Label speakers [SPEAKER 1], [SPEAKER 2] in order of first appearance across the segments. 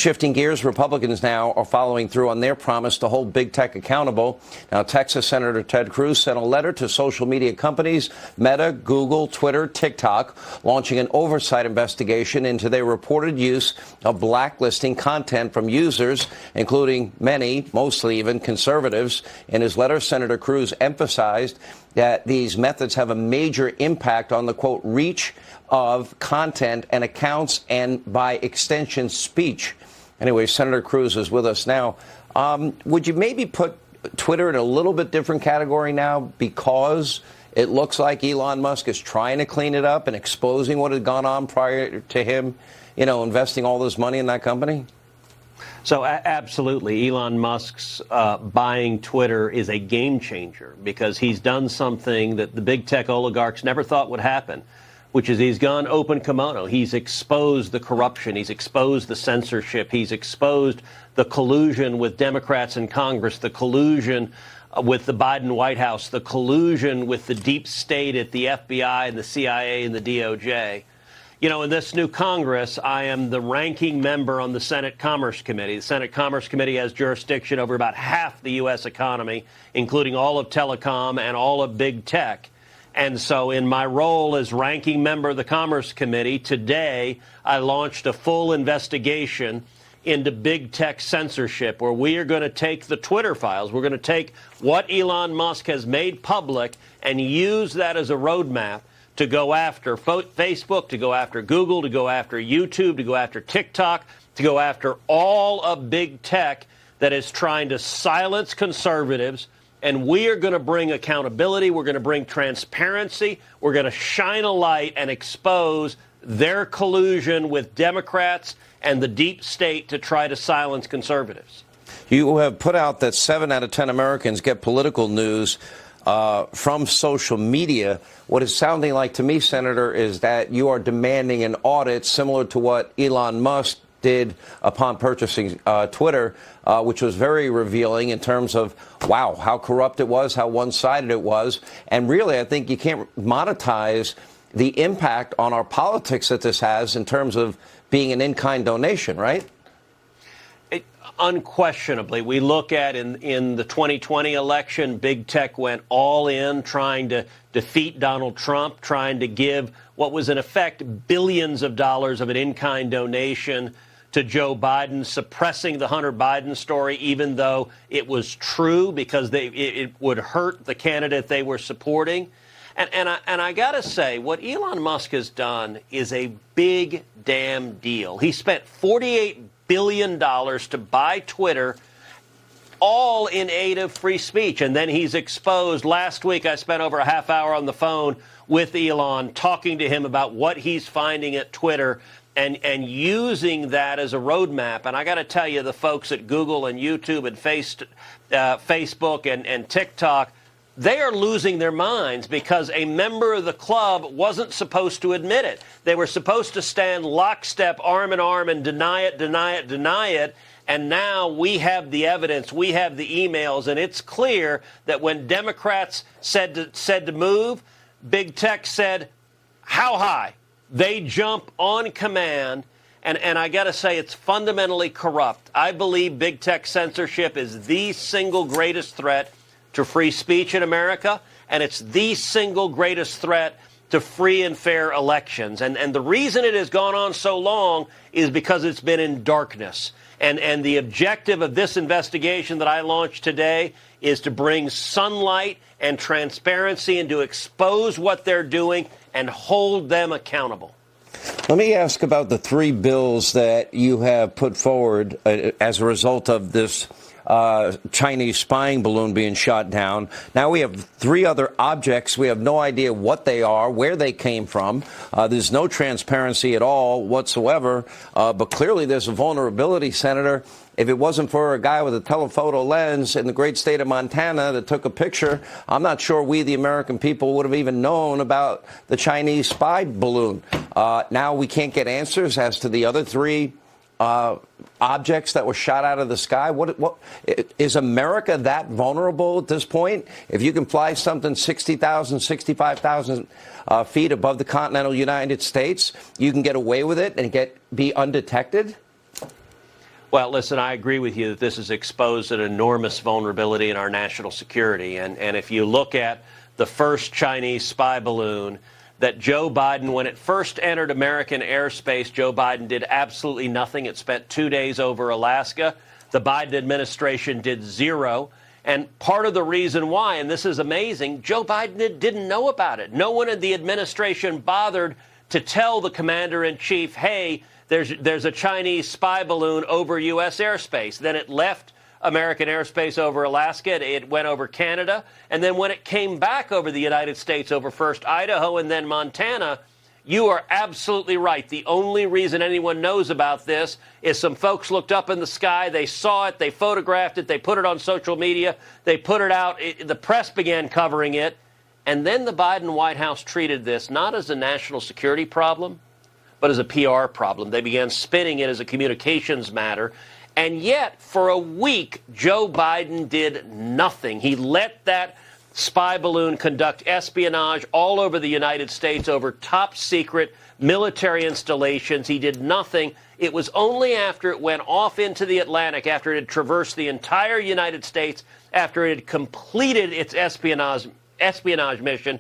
[SPEAKER 1] Shifting gears, Republicans now are following through on their promise to hold big tech accountable. Now, Texas Senator Ted Cruz sent a letter to social media companies, Meta, Google, Twitter, TikTok, launching an oversight investigation into their reported use of blacklisting content from users, including many, mostly even conservatives. In his letter, Senator Cruz emphasized that these methods have a major impact on the, quote, reach of content and accounts and, by extension, speech. Anyway, Senator Cruz is with us now. Would you maybe put Twitter in a little bit different category now because it looks like Elon Musk is trying to clean it up and exposing what had gone on prior to him, investing all this money in that company?
[SPEAKER 2] So absolutely, Elon Musk's buying Twitter is a game changer because he's done something that the big tech oligarchs never thought would happen, which is he's gone open kimono. He's exposed the corruption. He's exposed the censorship. He's exposed the collusion with Democrats in Congress, the collusion with the Biden White House, the collusion with the deep state at the FBI and the CIA and the DOJ. In this new Congress, I am the ranking member on the Senate Commerce Committee. The Senate Commerce Committee has jurisdiction over about half the U.S. economy, including all of telecom and all of big tech. And so in my role as ranking member of the Commerce Committee, today I launched a full investigation into big tech censorship, where we are going to take the Twitter files. We're going to take what Elon Musk has made public and use that as a roadmap to go after Facebook, to go after Google, to go after YouTube, to go after TikTok, to go after all of big tech that is trying to silence conservatives. And we are going to bring accountability. We're going to bring transparency. We're going to shine a light and expose their collusion with Democrats and the deep state to try to silence conservatives.
[SPEAKER 1] You have put out that 7 out of 10 Americans get political news from social media. What it's sounding like to me, Senator, is that you are demanding an audit similar to what Elon Musk did upon purchasing Twitter, which was very revealing in terms of, wow, how corrupt it was, how one-sided it was. And really, I think you can't monetize the impact on our politics that this has in terms of being an in-kind donation, right?
[SPEAKER 2] Unquestionably. We look at in the 2020 election, big tech went all in trying to defeat Donald Trump, trying to give what was in effect billions of dollars of an in-kind donation to Joe Biden, suppressing the Hunter Biden story, even though it was true, because it would hurt the candidate they were supporting. And I got to say, what Elon Musk has done is a big damn deal. He spent $48 billion to buy Twitter, all in aid of free speech. And then he's exposed. Last week, I spent over a half hour on the phone with Elon, talking to him about what he's finding at Twitter and using that as a roadmap. And I got to tell you, the folks at Google and YouTube and Facebook and TikTok, they are losing their minds because a member of the club wasn't supposed to admit it. They were supposed to stand lockstep, arm in arm, and deny it, deny it, deny it. And now we have the evidence, we have the emails, and it's clear that when Democrats said to move, big tech said, how high? They jump on command. And I got to say, it's fundamentally corrupt. I believe big tech censorship is the single greatest threat to free speech in America, and it's the single greatest threat to free and fair elections. And the reason it has gone on so long is because it's been in darkness. And the objective of this investigation that I launched today is to bring sunlight and transparency and to expose what they're doing and hold them accountable.
[SPEAKER 1] Let me ask about the 3 bills that you have put forward as a result of this Chinese spying balloon being shot down. Now we have 3 other objects. We have no idea what they are, where they came from. There's no transparency at all whatsoever. But clearly there's a vulnerability, Senator. If it wasn't for a guy with a telephoto lens in the great state of Montana that took a picture, I'm not sure we, the American people, would have even known about the Chinese spy balloon. Now we can't get answers as to the other 3 objects that were shot out of the sky. What is America that vulnerable at this point? If you can fly something 60,000, 65,000 feet above the continental United States, you can get away with it and be undetected?
[SPEAKER 2] Well, listen, I agree with you that this has exposed an enormous vulnerability in our national security. And if you look at the first Chinese spy balloon, that Joe Biden, when it first entered American airspace, Joe Biden did absolutely nothing. It spent 2 days over Alaska. The Biden administration did zero. And part of the reason why, and this is amazing, Joe Biden didn't know about it. No one in the administration bothered to tell the commander-in-chief, hey, there's a Chinese spy balloon over U.S. airspace. Then it left American airspace over Alaska. It went over Canada. And then when it came back over the United States, over first Idaho and then Montana, you are absolutely right. The only reason anyone knows about this is some folks looked up in the sky, they saw it, they photographed it, they put it on social media, they put it out, the press began covering it, and then the Biden White House treated this not as a national security problem, but as a PR problem. They began spinning it as a communications matter. And yet, for a week, Joe Biden did nothing. He let that spy balloon conduct espionage all over the United States over top secret military installations. He did nothing. It was only after it went off into the Atlantic, after it had traversed the entire United States, after it had completed its espionage mission,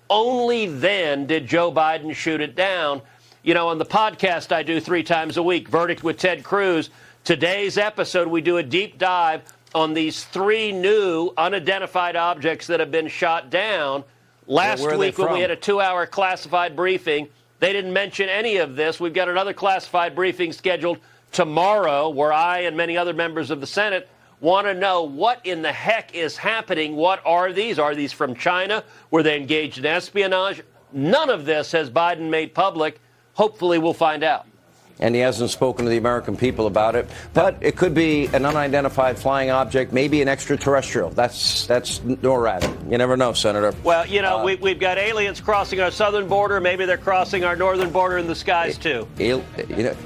[SPEAKER 2] only then did Joe Biden shoot it down. You know, on the podcast I do 3 times a week, Verdict with Ted Cruz, today's episode we do a deep dive on these 3 new unidentified objects that have been shot down. Last week when we had a 2-hour classified briefing, they didn't mention any of this. We've got another classified briefing scheduled tomorrow where I and many other members of the Senate want to know what in the heck is happening. What are these? Are these from China? Were they engaged in espionage? None of this has Biden made public. Hopefully we'll find out.
[SPEAKER 1] And he hasn't spoken to the American people about it. But it could be an unidentified flying object, maybe an extraterrestrial. That's NORAD. You never know, Senator.
[SPEAKER 2] Well, you know, we've got aliens crossing our southern border. Maybe they're crossing our northern border in the skies, too.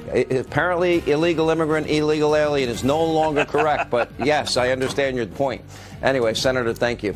[SPEAKER 1] Apparently, illegal immigrant, illegal alien is no longer correct. But, yes, I understand your point. Anyway, Senator, thank you.